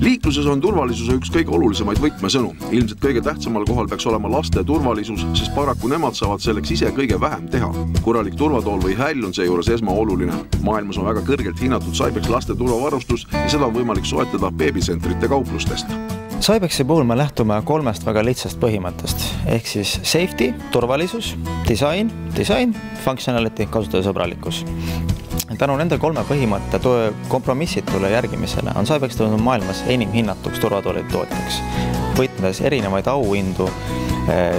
Liikluses on turvalisuse üks kõige olulisemaid võtmesõnu. Ilmselt kõige tähtsamal kohal peaks olema laste turvalisus, sest paraku nemad saavad selleks ise kõige vähem teha. Korralik turvatool või häll on seejuures esmaoluline. Maailmas on väga kõrgelt hinnatud Cybex laste turvavarustus ja seda on võimalik soetada beebisentrite kauplustest. Cybexi puhul me lähtume kolmest väga lihtsast põhimõttest, ehk siis safety, turvalisus, design, functionality, kasutajasõbralikkus. Tänu nende kolme põhimõtte kompromissitule järgimisele on Cybex tõusnud maailmas enim hinnatuks turvatoolide tootjaks, võitnes erinevaid auhindu,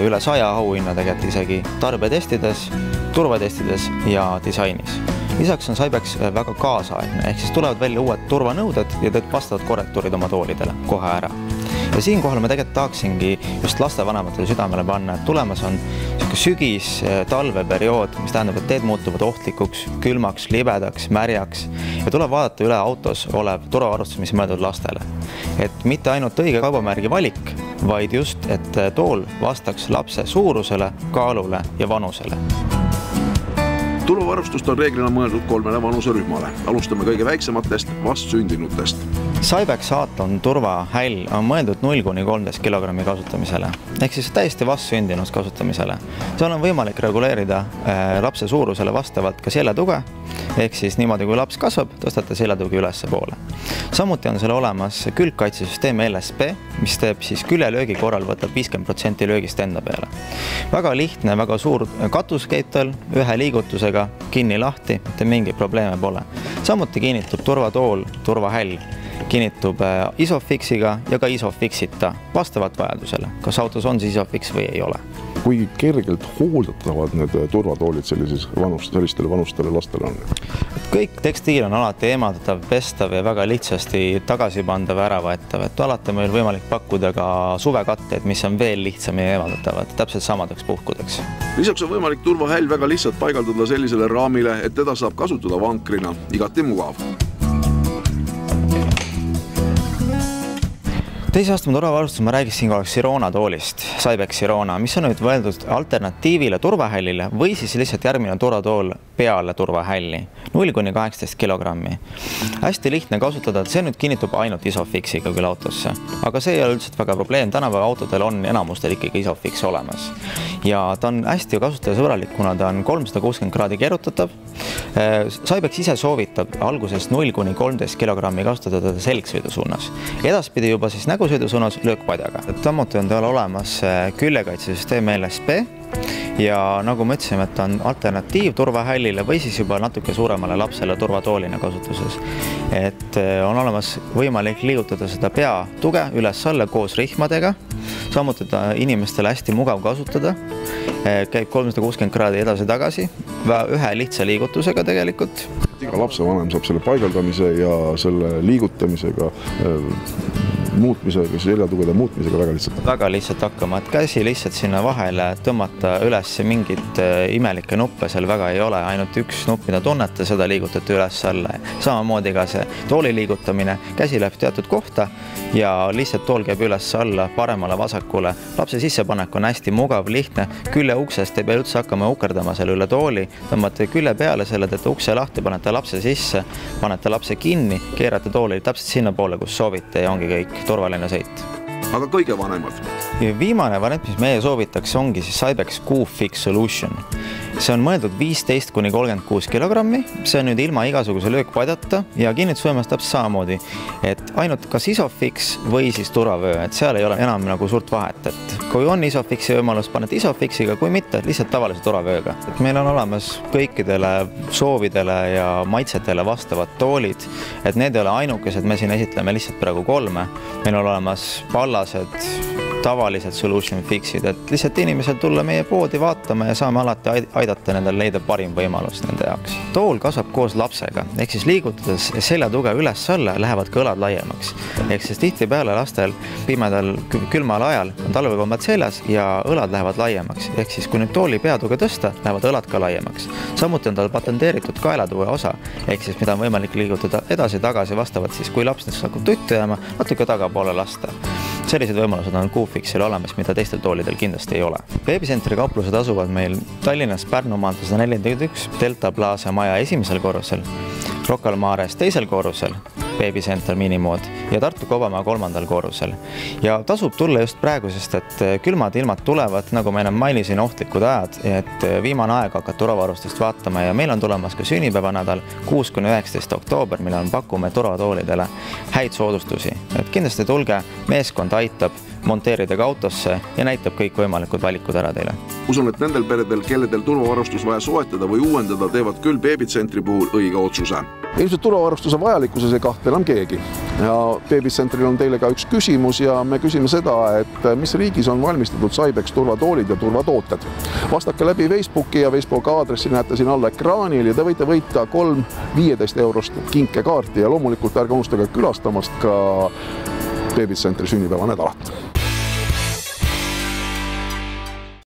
üle 100 auhinna tegelikult isegi tarbetestides, turvatestides ja disainis. Lisaks on Cybex väga kaasaegne, ehk siis tulevad välja uued turvanõuded ja teed vastavad korrektuurid oma toolidele kohe ära. Ja siinkohal me tegelikult tahaksingi just lastevanematele südamele panna, et tulemas on sügis, talveperiood, mis tähendab, et teed muutuvad ohtlikuks, külmaks, libedaks, märjaks ja tuleb vaadata üle autos olev turvavarustus, mis mõeldud lastele. Et mitte ainult õige kaubamärgi valik, vaid just, et tool vastaks lapse suurusele, kaalule ja vanusele. Turvavarustust on reeglina mõeldud kolmele vanuserühmale. Alustame kõige väiksematest vastsündinutest. Cybex Aaton turvahäll on mõeldud 0–13 kilogrammi kasutamisele, ehk siis täiesti vastsündinust kasutamisele. Seal on võimalik reguleerida lapse suurusele vastavalt ka seljatuge, ehk siis niimoodi, kui laps kasvab, tõstate seljatugi ülesse poole. Samuti on seal olemas külgkaitsesüsteem LSP, mis teeb siis küljelöögi korral võtab 50% löögist enda peale. Väga lihtne, väga suur katuskeitel, ühe liigutusega kinni lahti, mitte mingi probleeme pole. Samuti kinnitub turvatool, turvahäll, kinnitub ISOFIX-iga ja ka ISOFIX-ita vastavalt vajadusele, kas autos on siis ISOFIX või ei ole. Kui kergelt hooldatavad need turvatoolid sellistele vanustele lastele on? Kõik tekstiil on alati eemaldatav, pestav ja väga lihtsasti tagasipandav ja äravõetav. Et alati meil võimalik pakkuda ka suvekatteid, mis on veel lihtsamini eemaldatavad, täpselt samadeks puhkudeks. Lisaks on võimalik turvahäll väga lihtsalt paigaldada sellisele raamile, et teda saab kasutada vankrina, igati mugav. Teise astme turvavarustus ma räägis siinkohal Sirona toolist, Cybex Sirona, mis on nüüd võeldud alternatiivile turvahällile või siis lihtsalt järgmine turvatool peale turvahälli, 0–18 kilogrammi. Hästi lihtne kasutada, et see nüüd kinnitub ainult ISOFIX-iga küll autosse, aga see ei ole üldse väga probleem, tänapäeva autodel on enamustel ikkagi ISOFIX olemas. Ja ta on hästi kasutajasõbralik, kuna ta on 360 kraadi keerutatav. Cybex ise soovitab alguses 0–13 kilogrammi kasutada teda selgsõidu suunas. Edaspidi juba siis nägusõidu suunas löökpadjaga. Samuti on tal olemas küljekaitsesüsteem LSP ja nagu me ütlesime, et on alternatiiv turvahällile või siis juba natuke suuremale lapsele turvatoolina kasutuses. Et on olemas võimalik liigutada seda peatuge üles-alla koos rihmadega, samuti inimestele hästi mugav kasutada, käib 360 kraadi edasi-tagasi, ühe lihtsa liigutusega tegelikult. Iga lapsevanem saab selle paigaldamise ja selle liigutamisega muutmisega, seljatugede muutmisega väga lihtsalt hakkama, et käsi lihtsalt sinna vahele tõmmata üles mingit imelikke nuppe seal väga ei ole, ainult üks nupp, mida tunnete, seda liigutate üles-alla. Samamoodi ka see tooli liigutamine, käsi läheb teatud kohta ja lihtsalt tool käib üles-alla, paremale, vasakule. Lapse sissepanek on hästi mugav, lihtne, külje uksest ei pea üldse hakkama ukerdama selle üle tooli, tõmmate külje peale selle, teete ukse lahti, panete lapse sisse, panete lapse kinni, keerate tooli täpselt sinna poole, kus soovite ja ongi kõik turvaline sõit. Aga kõige vanemad? Viimane variant, mis meie soovitaks, ongi siis Cybex Q-Fix Solution. See on mõeldud 15–36 kilogrammi, see on nüüd ilma igasuguse löökpadjata ja kinnitusvõimas täpselt samamoodi, et ainult kas ISOFIX või siis turvavöö, et seal ei ole enam nagu suurt vahet, et kui on ISOFIXi võimalus, panete ISOFIXiga, kui mitte, lihtsalt tavalise turvavööga. Et meil on olemas kõikidele soovidele ja maitsetele vastavad toolid, et need ei ole ainukesed, me siin esitleme lihtsalt praegu 3. Meil on olemas pallased, tavalised solution fixid, et lihtsalt inimesed tulla meie poodi vaatama ja saame alati aidata nendel leida parim võimalus nende jaoks. Tool kasvab koos lapsega, ehk siis liigutades seljatuge üles-alla lähevad ka õlad laiemaks. Ehk siis tihtipeale lastel pimedal külmal ajal on talvekombad seljas ja õlad lähevad laiemaks. Ehk siis kui nüüd tooli peatuge tõsta, lähevad õlad ka laiemaks. Samuti on tal patenteeritud kaelatuge osa, ehk siis mida on võimalik liigutada edasi-tagasi vastavalt siis, kui laps hakkab tuttu jääma, natuke tagapoole lasta. Sellised võimalused on Q-Fixil olemas, mida teistel toolidel kindlasti ei ole. Beebisentri kauplused asuvad meil Tallinnas Pärnu maantee 141, Delta Plaza maja esimesel korrusel, Rocca al Mares teisel korrusel Beebicenter minimood ja Tartu Kaubamäe 3. korrusel. Ja tasub tulla just praegu, sest et külmad ilmad tulevad, nagu ma enam mainisin, ohtlikud ajad, et viimane aeg hakata turvavarustust vaatama ja meil on tulemas ka sünnipäevanädal 6-19 oktoober, millal pakume turvatoolidele häid soodustusi. Et kindlasti tulge, meeskond aitab monteerida ka autosse ja näitab kõik võimalikud valikud ära teile. Usun, et nendel peredel, kelledel turvavarustus vaja soetada või uuendada, teevad küll Beebicentri puhul õige otsuse. Ilmselt turvavarustuse vajalikkuses ei kahtle enam keegi. Ja Beebicentril on teile ka üks küsimus ja me küsime seda, et mis riigis on valmistatud Cybex turvatoolid ja turvatooted. Vastake läbi Facebooki ja Facebooki aadressi näete siin alla ekraanil ja te võite võita 3 15 € kinkekaarti ja loomulikult ärge unustage külastamast ka Beebicentri sünnipäeva nädalat.